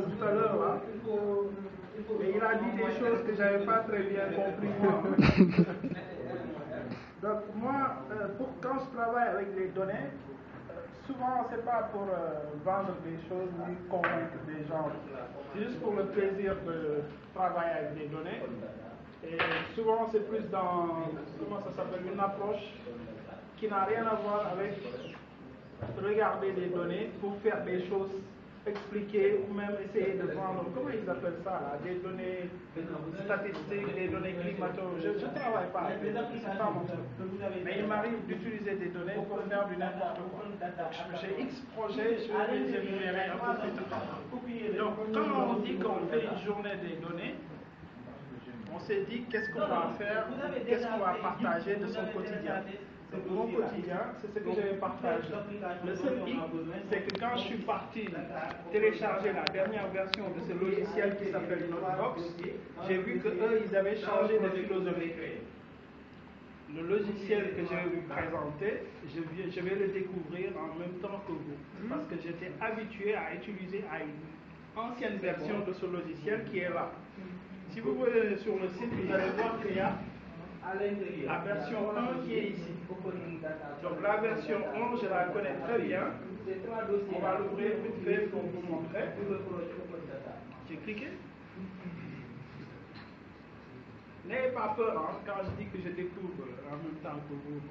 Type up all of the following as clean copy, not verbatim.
tout à l'heure, là, et il a dit des choses que je n'avais pas très bien compris, moi. Donc, moi, quand je travaille avec les données, souvent, ce n'est pas pour vendre des choses ni convaincre des gens. C'est juste pour le plaisir de travailler avec des données. Et souvent, c'est plus dans, comment ça s'appelle, une approche qui n'a rien à voir avec regarder des données pour faire des choses, expliquer ou même essayer de vendre, comment ils appellent ça là, des données statistiques, des données climatologiques. Je ne travaille pas avec ça, c'est pas mon truc. Mais il m'arrive d'utiliser des données pour faire du n'importe quoi. J'ai X projets, je vais les énumérer un peu plus tard. Donc, quand on dit qu'on fait une journée des données, on s'est dit qu'est-ce qu'on va faire, qu'est-ce qu'on va partager de son quotidien. Donc mon quotidien, c'est ce que j'avais partagé. Le seul hic, c'est que quand je suis parti télécharger la dernière version de ce logiciel qui s'appelle Notebox, j'ai vu qu'eux, ils avaient changé de philosophie. Le logiciel que je vais vous présenter, je vais le découvrir en même temps que vous. Parce que j'étais habitué à utiliser une ancienne version de ce logiciel qui est là. Si vous voyez sur le site, vous allez voir qu'il y a la version 1 qui est ici. Donc la version 1, je la connais très bien. On va l'ouvrir vite fait pour vous montrer. J'ai cliqué. N'ayez pas peur hein, quand je dis que je découvre en même temps que vous.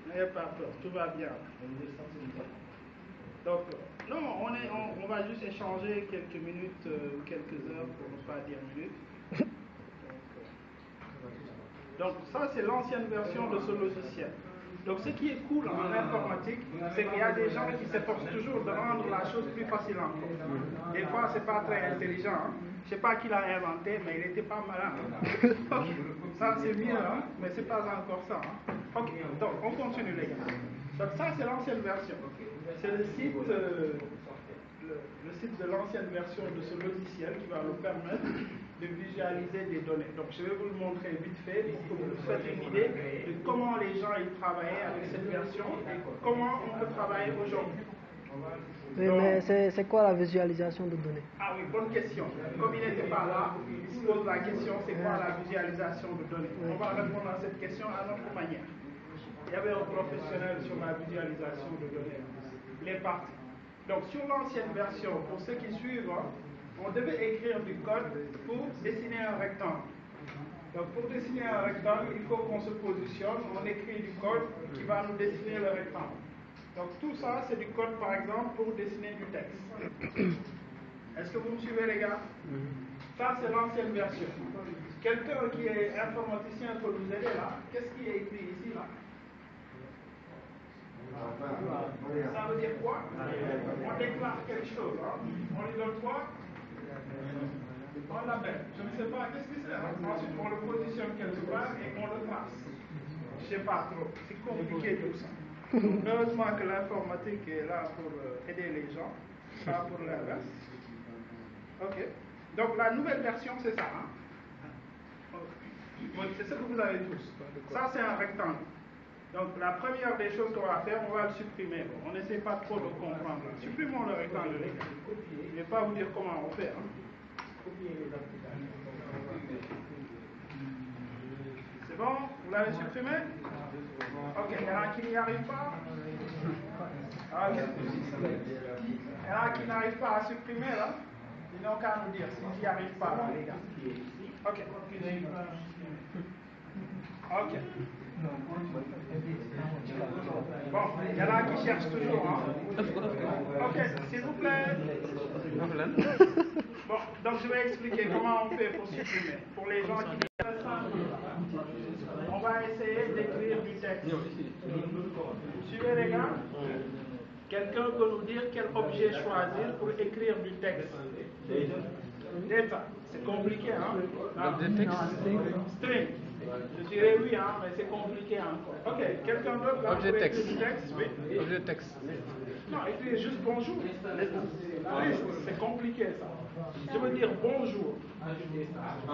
N'ayez pas peur, tout va bien. Donc, non, on va juste échanger quelques minutes ou quelques heures pour ne pas dire minutes. Donc ça, c'est l'ancienne version de ce logiciel. Donc ce qui est cool en informatique, c'est qu'il y a des gens qui s'efforcent toujours de rendre la chose plus facile encore. Des fois, c'est pas très intelligent. Hein. Je sais pas qui l'a inventé, mais il n'était pas malin. Hein. Ça, c'est mieux, hein, mais c'est pas encore ça. Hein. Ok, donc on continue les gars. Donc ça, c'est l'ancienne version. C'est le site de l'ancienne version de ce logiciel qui va nous permettre de visualiser des données. Donc je vais vous le montrer vite fait pour que vous fassiez une idée de comment les gens y travaillaient avec cette version et comment on peut travailler aujourd'hui. Oui, mais c'est quoi la visualisation de données? Ah oui, bonne question. Comme il n'était pas là, il se pose la question, c'est quoi la visualisation de données? On va répondre à cette question à notre manière. Il y avait un professionnel sur la visualisation de données. Les parties. Donc sur l'ancienne version, pour ceux qui suivent, on devait écrire du code pour dessiner un rectangle. Donc pour dessiner un rectangle, il faut qu'on se positionne, on écrit du code qui va nous dessiner le rectangle. Donc tout ça, c'est du code par exemple pour dessiner du texte. Est-ce que vous me suivez les gars? Ça, c'est l'ancienne version. Quelqu'un qui est informaticien peut nous aider là. Qu'est-ce qui est écrit ici là? Ça veut dire quoi? On déclare quelque chose. Hein? On lui donne quoi? On l'appelle. Je ne sais pas qu'est-ce que c'est. Ensuite, on le positionne quelque part et on le trace. Je ne sais pas trop. C'est compliqué tout ça. Heureusement que l'informatique est là pour aider les gens, pas pour l'inverse. Ok. Donc la nouvelle version, c'est ça. Hein? C'est ce que vous avez tous. Ça, c'est un rectangle. Donc la première des choses qu'on va faire, on va le supprimer. On n'essaie pas trop de comprendre. Supprimons le rectangle. Je ne vais pas vous dire comment on fait. Hein. C'est bon? Vous l'avez supprimé? Ok, il y en a qui n'y arrivent pas? Ok. Il y en a qui n'arrivent pas à supprimer là? Ils n'ont qu'à nous dire s'ils n'y arrivent pas là, les gars. Ok. Ok. Bon, il y en a qui cherchent toujours. Hein? Ok, s'il vous plaît. Bon, donc je vais expliquer comment on fait pour supprimer. Pour les gens qui on va essayer d'écrire du texte. Vous suivez les gars? Quelqu'un peut nous dire quel objet choisir pour écrire du texte? Data. C'est compliqué, hein? Objet texte. String. Je dirais oui, hein, mais c'est compliqué encore. Ok, quelqu'un d'autre là Objet pour texte. écrire du texte? Oui. Objet texte. Non, écrivez juste bonjour. C'est compliqué ça. Je veux dire bonjour.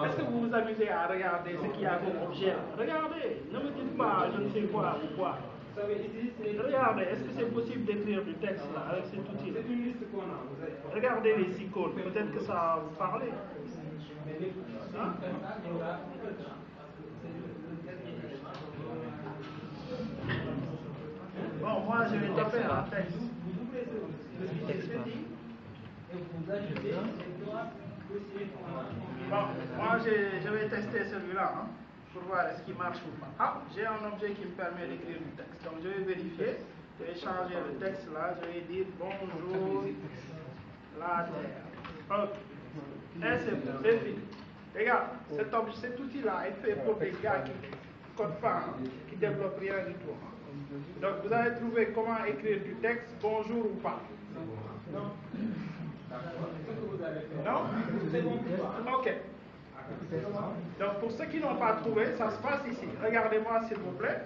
Est-ce que vous vous amusez à regarder ce qu'il y a comme objet? Regardez, ne me dites pas je ne sais quoi ou quoi. Regardez, est-ce que c'est possible d'écrire du texte là avec cet outil? C'est une liste qu'on a. Regardez les icônes, peut-être que ça va vous parler. Hein? Bon, moi je vais taper un texte. Bon, moi je vais tester celui-là hein, pour voir est-ce qu'il marche ou pas. Ah, j'ai un objet qui me permet d'écrire du texte. Donc je vais vérifier, je vais changer le texte là, je vais dire bonjour la Terre. Ok. Et c'est bon, c'est fini. Regarde, cet outil-là est fait pour des gars qui ne codent pas, hein, qui ne développent rien du tout. Hein. Donc vous avez trouvé comment écrire du texte, bonjour ou pas? Non. Non? Ok. Donc pour ceux qui n'ont pas trouvé, ça se passe ici. Regardez-moi s'il vous plaît.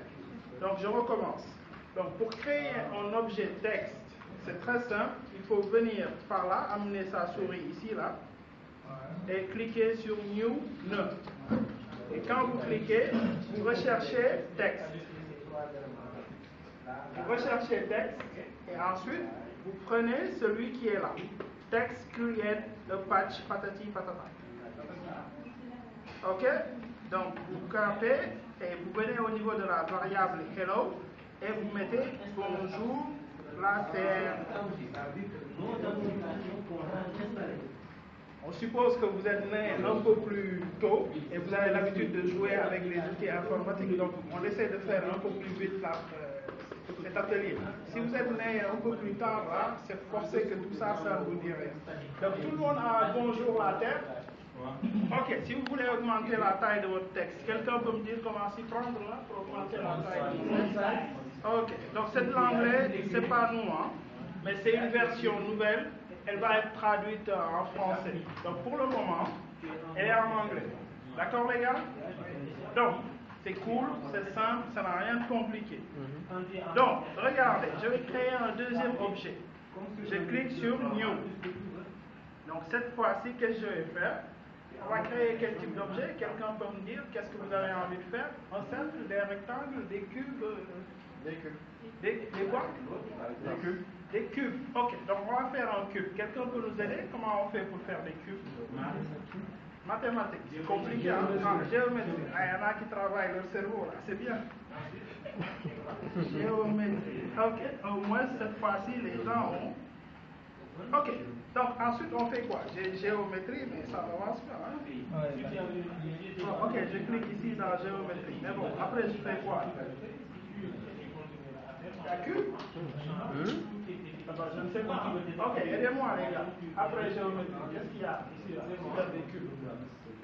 Donc je recommence. Donc pour créer un objet texte, c'est très simple. Il faut venir par là, amener sa souris ici, là, et cliquer sur New, Ne. Et quand vous cliquez, vous recherchez texte. Vous recherchez texte et ensuite vous prenez celui qui est là. Text create le patch patati patata. Ok? Donc vous capez et vous venez au niveau de la variable hello et vous mettez bonjour la Terre. On suppose que vous êtes né un peu plus tôt et vous avez l'habitude de jouer avec les outils informatiques. Donc on essaie de faire un peu plus vite cet atelier. Si vous êtes né un peu plus tard, là, c'est forcé que tout ça, ça vous dit rien. Donc tout le monde a bonjour la Terre. Ok, si vous voulez augmenter la taille de votre texte, quelqu'un peut me dire comment s'y prendre là pour augmenter la taille de votre texte? Ok, donc c'est de l'anglais, c'est pas nous, hein, mais c'est une version nouvelle, elle va être traduite en français. Donc pour le moment, elle est en anglais. D'accord les gars? Donc, c'est cool, c'est simple, ça n'a rien de compliqué. Donc, regardez, je vais créer un deuxième objet. Je clique sur New. Donc cette fois-ci, qu'est-ce que je vais faire? On va créer quel type d'objet? Quelqu'un peut me dire qu'est-ce que vous avez envie de faire? Un cercle, des rectangles, des cubes? Des cubes. Des quoi? Des cubes. Des cubes. Ok, donc on va faire un cube. Quelqu'un peut nous aider? Comment on fait pour faire des cubes? Mathématiques. C'est compliqué, hein? Géométrie. Ah, il y en a qui travaillent leur cerveau, là. C'est bien. Géométrie. Ok, au moins cette fois-ci, les gens ont. Ok, donc ensuite on fait quoi? J'ai géométrie, mais ça avance pas. Hein? Ok, je clique ici dans géométrie. Mais bon, après je fais quoi? La cube? Je ne sais pas. Ok, aidez-moi les gars. Après géométrie, qu'est-ce qu'il y a ici là? Faire des cubes.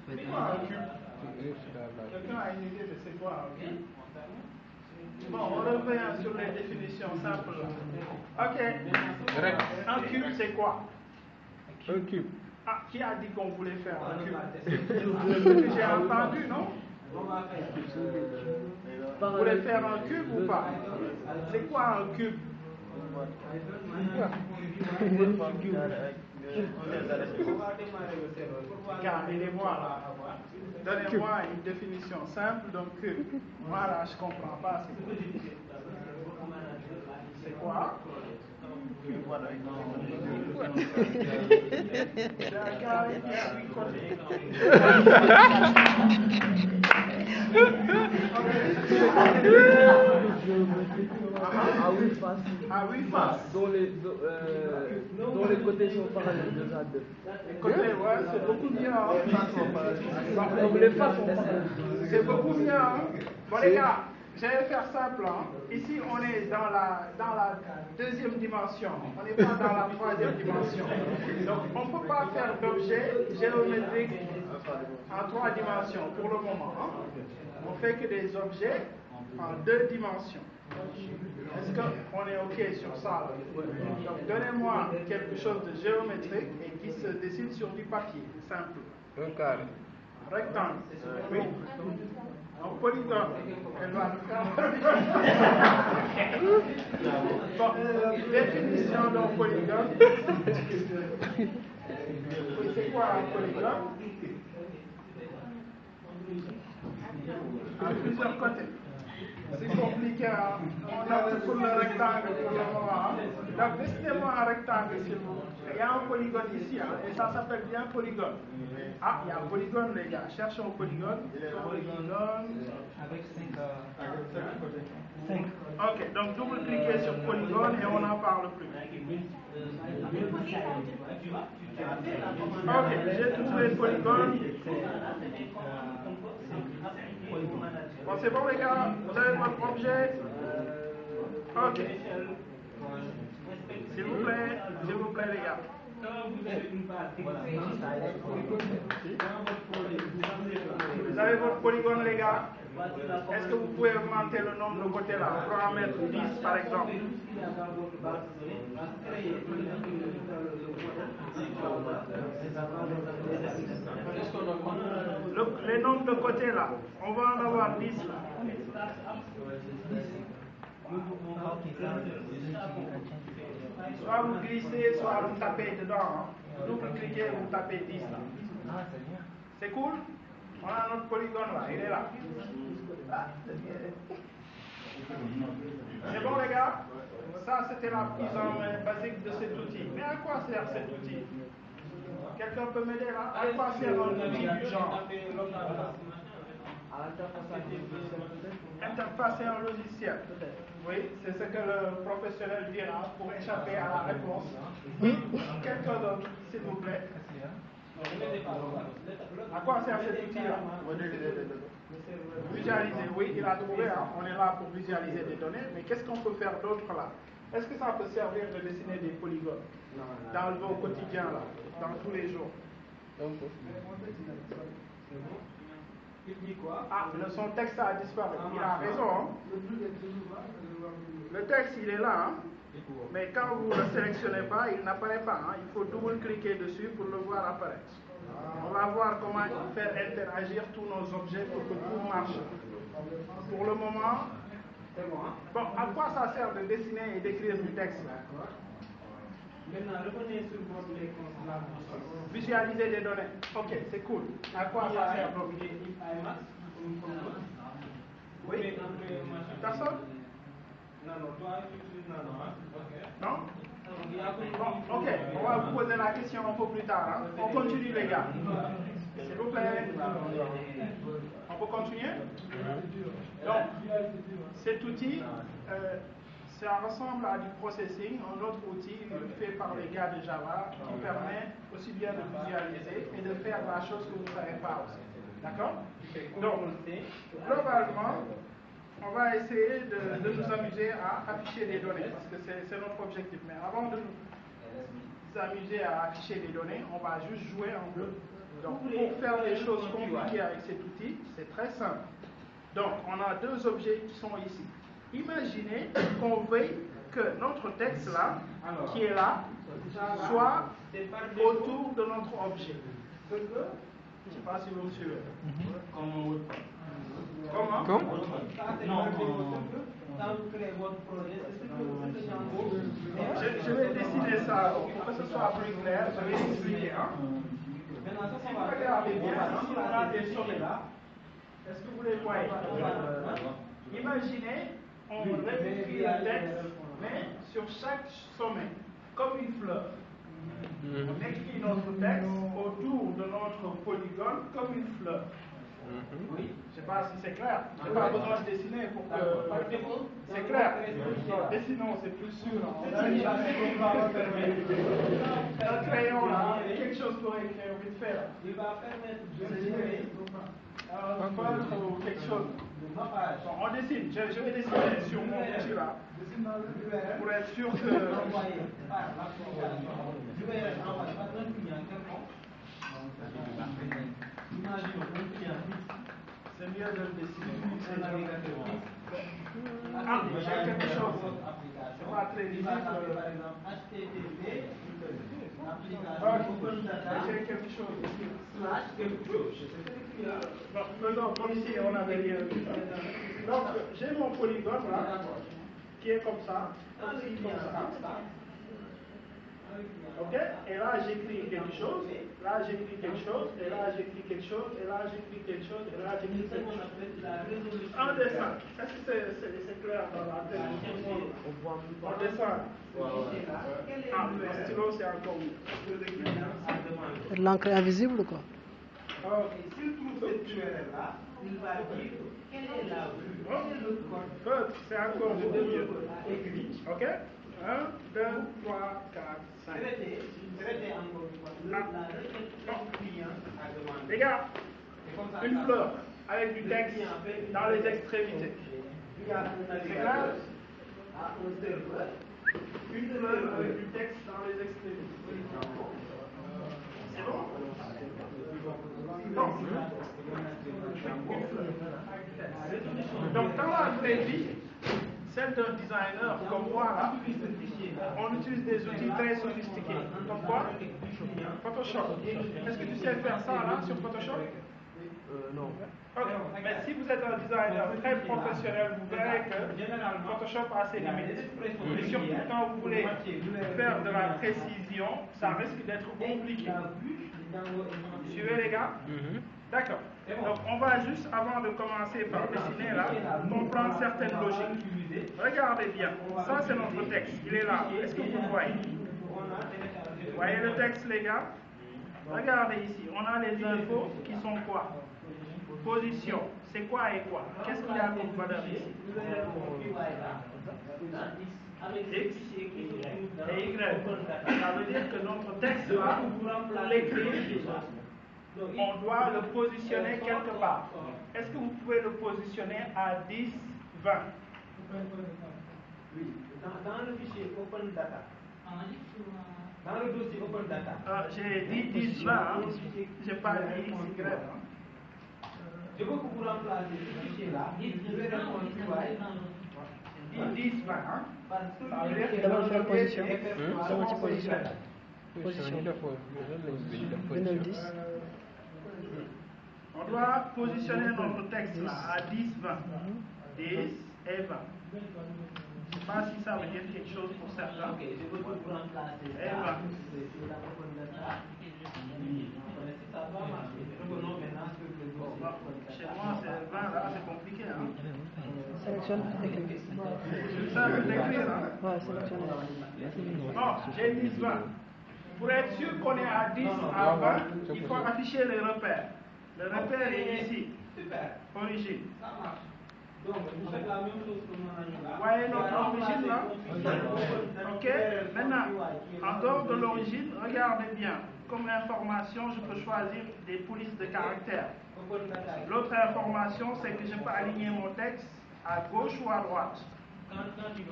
C'est quoi un cube? Quelqu'un a une idée de c'est quoi un cube? Bon, on revient sur les définitions simples. Ok. Un cube, c'est quoi? Un cube. Ah, qui a dit qu'on voulait faire un cube? J'ai entendu, non? Vous voulez faire un cube ou pas? C'est quoi un cube? Aidez-moi là. Donnez-moi une définition simple d'un cube. Moi là, je ne comprends pas. C'est quoi? C'est un carré qui a 8 côtés. À 8 faces. À 8 faces. Dont les côtés sont parallèles de à 2. Les côtés, ouais, c'est beaucoup bien. Hein? Donc les faces sont parallèles. C'est beaucoup bien. Hein? Bon les gars, je vais faire simple. Hein? Ici, on est dans la deuxième dimension. On n'est pas dans la troisième dimension. Donc, on ne peut pas faire d'objet géométrique en 3 dimensions pour le moment. Hein? On fait que des objets en 2 dimensions. Est-ce qu'on est OK sur ça? Donc, donnez-moi quelque chose de géométrique et qui se dessine sur du papier, simple. Un carré. Rectangle. Oui. Un polygone. Elle va nous faire. Bon, définition d'un polygone. C'est quoi un polygone? À plusieurs côtés. C'est compliqué, hein. On opte pour le rectangle pour le moment. Hein. Donc, dessinez-moi un rectangle, s'il vous plaît. Il y a un polygone ici, hein, et ça s'appelle bien polygone. Ah, il y a un polygone, les gars. Cherchons un polygone. Polygone. Avec 5 Ok, donc double-cliquez sur polygone et on n'en parle plus. Ok, j'ai trouvé le polygone. Bon, c'est bon les gars, vous avez votre objet. Ok. S'il vous plaît les gars. Vous avez votre polygone les gars. Est-ce que vous pouvez augmenter le nombre de côtés là? On pourra en mettre 10 par exemple. Les nombres de côtés là, on va en avoir 10 là. Soit vous glissez, soit vous tapez dedans. Hein. Double-cliquez, vous tapez 10 là. C'est cool? On a notre polygone là, il est là. C'est bon les gars? Ça c'était la mise en main basique de cet outil. Mais à quoi sert cet outil? Quelqu'un peut m'aider là? À quoi sert un outil du genre? Interfacer un logiciel. Oui, c'est ce que le professionnel dira pour échapper à la réponse. Quelqu'un d'autre, s'il vous plaît. À quoi sert cet outil-là? Visualiser, oui, il a trouvé, hein. On est là pour visualiser des données, mais qu'est-ce qu'on peut faire d'autre là? Est-ce que ça peut servir de dessiner des polygones dans le quotidien là, dans tous les jours? Ah, son texte a disparu. Il a raison. Hein? Le texte, il est là. Hein? Mais quand vous ne le sélectionnez pas, il n'apparaît pas. Hein? Il faut double-cliquer dessus pour le voir apparaître. On va voir comment faire interagir tous nos objets pour que tout marche. Pour le moment, bon, à quoi ça sert de dessiner et d'écrire du texte? Maintenant, revenez sur votre écran. Visualiser des données. Ok, c'est cool. À quoi ça sert? Oui. Personne? Non? Bon, ok, on va vous poser la question un peu plus tard. Hein? On continue les gars. S'il vous plaît. On peut continuer? Donc, cet outil, ça ressemble à du processing, un autre outil fait par les gars de Java qui permet aussi bien de visualiser et de faire la chose que vous ne savez pas aussi. D'accord? Donc, globalement, on va essayer de nous amuser à afficher des données parce que c'est notre objectif. Mais avant de nous amuser à afficher des données, on va juste jouer un peu. Donc, pour faire des choses compliquées avec cet outil, c'est très simple. Donc, on a deux objets qui sont ici. Imaginez qu'on veuille que notre texte là, qui est là, soit autour de notre objet. Je ne sais pas si vous me suivez. Comment? Je vais dessiner ça pour que ce soit plus clair. Je vais expliquer. Hein. Si vous regardez bien, si on a des sommets là, est-ce que vous les voyez? Imaginez, on réécrit le texte, mais sur chaque sommet, comme une fleur. On écrit notre texte autour de notre polygone comme une fleur. Oui, je ne sais pas si c'est clair. Je n'ai pas besoin de dessiner pour que. C'est clair. Non, dessinons, c'est plus sûr. On ne sait jamais qu'on va refermer. Un crayon là, quelque chose pour écrire vite fait. Il va permettre de dessiner un feutre ou quelque chose. Bon, on dessine. Je vais dessiner sur mon outil là. Pour être sûr que. C'est mieux de le dessiner. Ah, j'ai quelque chose. C'est pas très visible. J'ai quelque chose ici. Bon, comme si on avait rien vu. Donc, j'ai mon polygone là, qui est comme ça, aussi comme ça. Ok? Et là, j'écris quelque chose, là, j'écris quelque chose, et là, j'écris quelque chose, et là, j'écris quelque chose, et là, j'écris quelque chose. On descend. Est-ce que c'est clair dans la tête? On descend. Ah, le stylo, c'est encore mieux. L'encre invisible, quoi. Ok, s'il trouve cette URL-là, il va dire quelle est la vue. Good, c'est encore mieux. Ok? 1, 2, 3, 4, 5. Les gars, une fleur avec du texte dans les extrémités. C'est clair? Une fleur avec du texte dans les extrémités. C'est bon? Non. Donc, dans la vraie vie, celle d'un designer comme moi, là, on utilise des outils très sophistiqués. Comme quoi? Photoshop. Est-ce que tu sais faire ça là sur Photoshop? Non. Ok. Mais si vous êtes un designer très professionnel, vous verrez que Photoshop a ses limites. Et surtout quand vous voulez faire de la précision, ça risque d'être compliqué. Suivez les gars? D'accord. Donc on va juste, avant de commencer par dessiner là, comprendre certaines logiques. Regardez bien. Ça c'est notre texte. Il est là. Est-ce que vous le voyez? Vous voyez le texte les gars? Regardez ici. On a les infos qui sont quoi? Position. C'est quoi et quoi? Qu'est-ce qu'il y a comme valeur ici? X et Y. Ça veut dire que notre texte là, pour l'écrire, on doit le positionner quelque part. Est-ce que vous pouvez le positionner à 10, 20? Oui, dans le fichier Open Data. Dans le dossier Open Data. J'ai dit 10, 20, hein? J'ai pas dit X, Y. Je veux que vous remplacez ce fichier-là. Je vais répondre UI. 10, 20, hein? Ça veut dire que D'abord faire position. Comment C'est position. Position. 10. On doit positionner notre texte là à 10, 20. 10 et 20. Je ne sais pas si ça veut dire quelque chose pour certains. Ok, je veux que vous remplacez Et 20. Ça va marcher. Revenons maintenant sur le dossier. Chez moi, c'est 20 là, c'est compliqué. Hein? Sélectionne, écris. C'est ça que d'écrire. Hein? Ouais, sélectionne. Bon, j'ai 10, 20. Pour être sûr qu'on est à 10, à 20, il faut afficher les repères. Le repère est ici. Super. Origine. Ça marche. Donc, vous faites la même chose que moi. Vous voyez notre origine là? Ok. Maintenant, en dehors de l'origine, regardez bien. Comme information, je peux choisir des polices de caractères. L'autre information, c'est que je peux aligner mon texte à gauche ou à droite.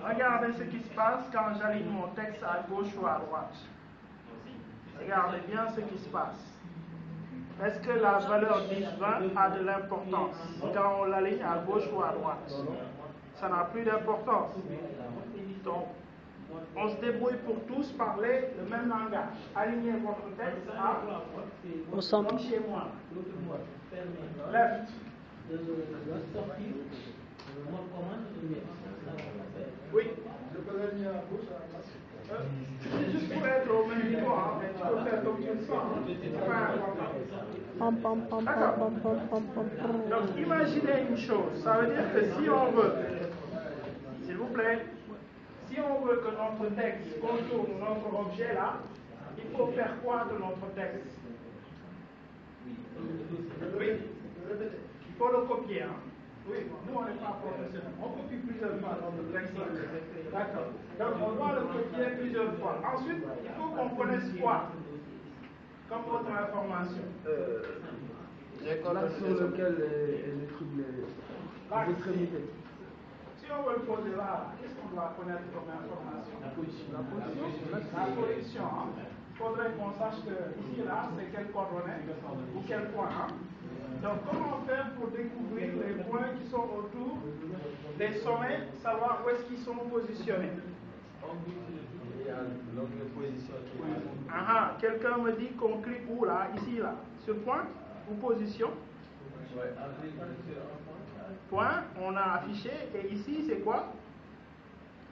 Regardez ce qui se passe quand j'aligne mon texte à gauche ou à droite. Regardez bien ce qui se passe. Est-ce que la valeur 10-20 a de l'importance quand on l'aligne à gauche ou à droite? Ça n'a plus d'importance. Donc, on se débrouille pour tous parler le même langage. Alignez votre texte Au centre. comme chez moi. Left. Oui. C'est juste pour être au même niveau, hein, mais tu peux faire comme tu le sens. C'est pas important. D'accord. Donc imaginez une chose. Ça veut dire que si on veut, s'il vous plaît, si on veut que notre texte contourne notre objet là, il faut faire quoi de notre texte? Oui. Il faut le copier. Hein? Oui, nous on n'est pas professionnels. On copie plusieurs fois dans le texte. D'accord. Donc on doit le copier plusieurs fois. Ensuite, il faut qu'on connaisse quoi comme autre information. L'axe sur lequel est les extrémités. Si on veut le poser là, qu'est-ce qu'on doit connaître comme information? La position. La position. Hein? Il faudrait qu'on sache que ici, là, c'est quelle coordonnée ou quel point. Hein? Donc, comment faire pour découvrir les points qui sont autour des sommets, savoir où est-ce qu'ils sont positionnés? Quelqu'un me dit qu'on clique où là? Ici, là. Sur point ou position? Point, on a affiché, et ici, c'est quoi?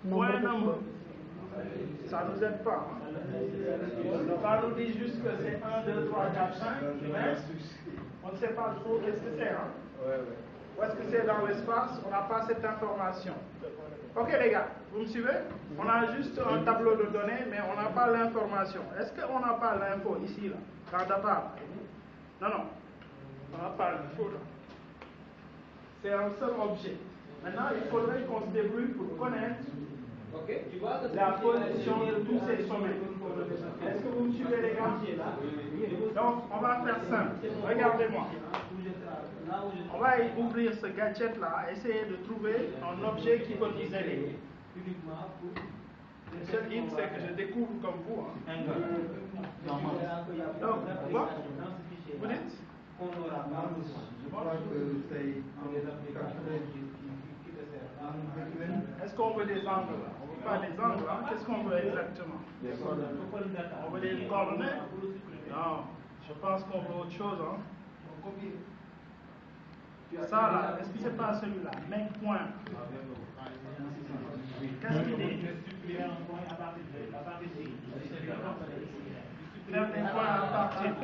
Point number. Ça ne nous aide pas. Ça nous dit juste que c'est 1, 2, 3, 4, 5, mais on ne sait pas trop qu'est-ce que c'est. Hein? Où est-ce que c'est dans l'espace, on n'a pas cette information. Ok les gars, vous me suivez? On a juste un tableau de données, mais on n'a pas l'information. Est-ce qu'on n'a pas l'info ici, là, dans data? Non, non, on n'a pas l'info là. C'est un seul objet. Maintenant, il faudrait qu'on se débrouille pour connaître la position de tous ces sommets. Est-ce que vous me suivez les gars? Donc, on va faire simple. Regardez-moi. On va ouvrir ce gadget-là, essayer de trouver un objet qui peut nous aider. Le seul hit, c'est que je découvre comme vous. Hein. Donc, quoi? Vous dites? Est-ce qu'on veut des angles là? On ne veut pas des angles. Hein? Qu'est-ce qu'on veut exactement? On veut des coordonnées? Non, je pense qu'on veut autre chose. Hein? Ça là, est-ce que c'est pas celui-là? Make point. Qu'est-ce qu'il dit? Faire des points à partir de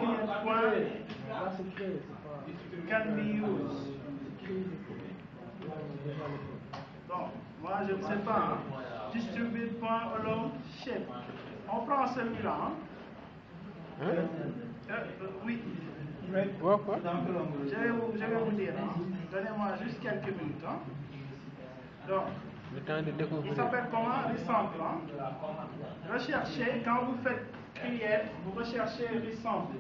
points can be used. Bon, moi je ne sais pas. Hein? Distribute point along shape. On prend celui-là. Hein? Oui. Je vais vous dire. Hein? Donnez-moi juste quelques minutes. Hein? Donc, il s'appelle comment? Resample. Hein? Recherchez, quand vous faites create, vous recherchez resample.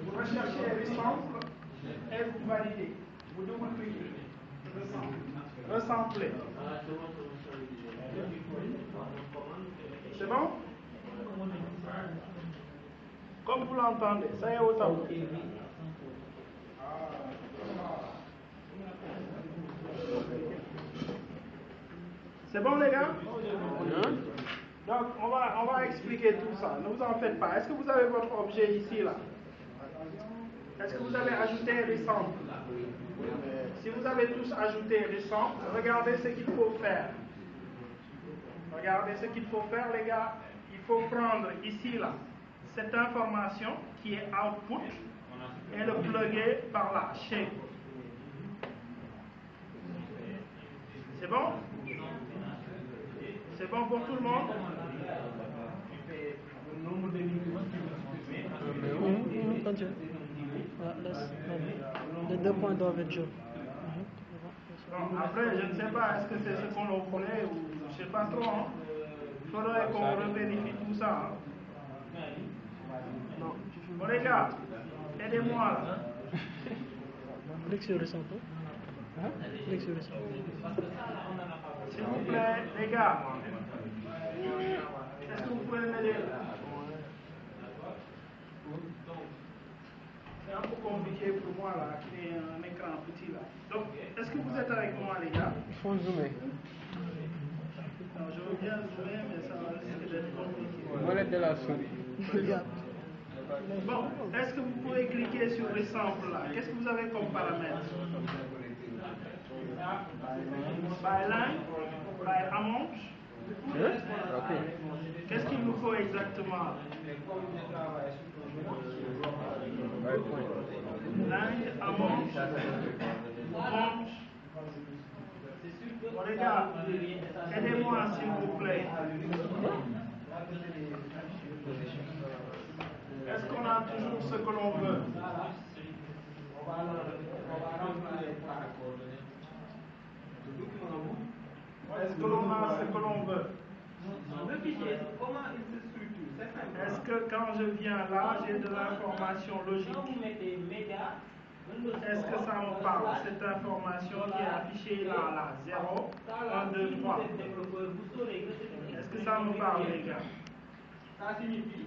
Vous recherchez resample et vous validez. Vous double-cliquez. Ressembler. C'est bon? Comme vous l'entendez, ça y est au tableau. C'est bon les gars? Donc on va expliquer tout ça. Ne vous en faites pas. Est-ce que vous avez votre objet ici là? Est-ce que vous avez ajouté resample? Si vous avez tous ajouté resample, regardez ce qu'il faut faire. Regardez ce qu'il faut faire les gars. Il faut prendre ici là cette information qui est output et le plugger par là, shape. C'est bon? C'est bon pour tout le monde? Les 2 points doivent être jaunes. Bon, après, je ne sais pas, est-ce que c'est ce qu'on voulait ou je ne sais pas trop. Hein? Il faudrait qu'on revérifie tout ça. Hein? Bon les gars, aidez-moi là. Clique sur le sample. Clique sur le sample. S'il vous plaît, les gars. Est-ce que vous pouvez m'aider là? C'est un peu compliqué pour moi là, créer un écran petit là. Donc, est-ce que vous êtes avec moi les gars? Il faut zoomer. Non, je veux bien zoomer, mais ça risque d'être compliqué. Molette de la souris. Bon, est-ce que vous pouvez cliquer sur les samples là? Qu'est-ce que vous avez comme paramètres? By line, by amount. Qu'est-ce qu'il nous faut exactement? Line, amount, amount. Bon les gars, aidez-moi s'il vous plaît. Est-ce qu'on a toujours ce que l'on veut? Est-ce que l'on a ce que l'on veut? Le fichier, comment il se structure? C'est simple. Est-ce que quand je viens là, j'ai de l'information logique? Quand vous mettez méga, est-ce que ça me parle? Cette information qui est affichée là, 0, 1, 2, 3. Est-ce que ça me parle, les gars? Ça signifie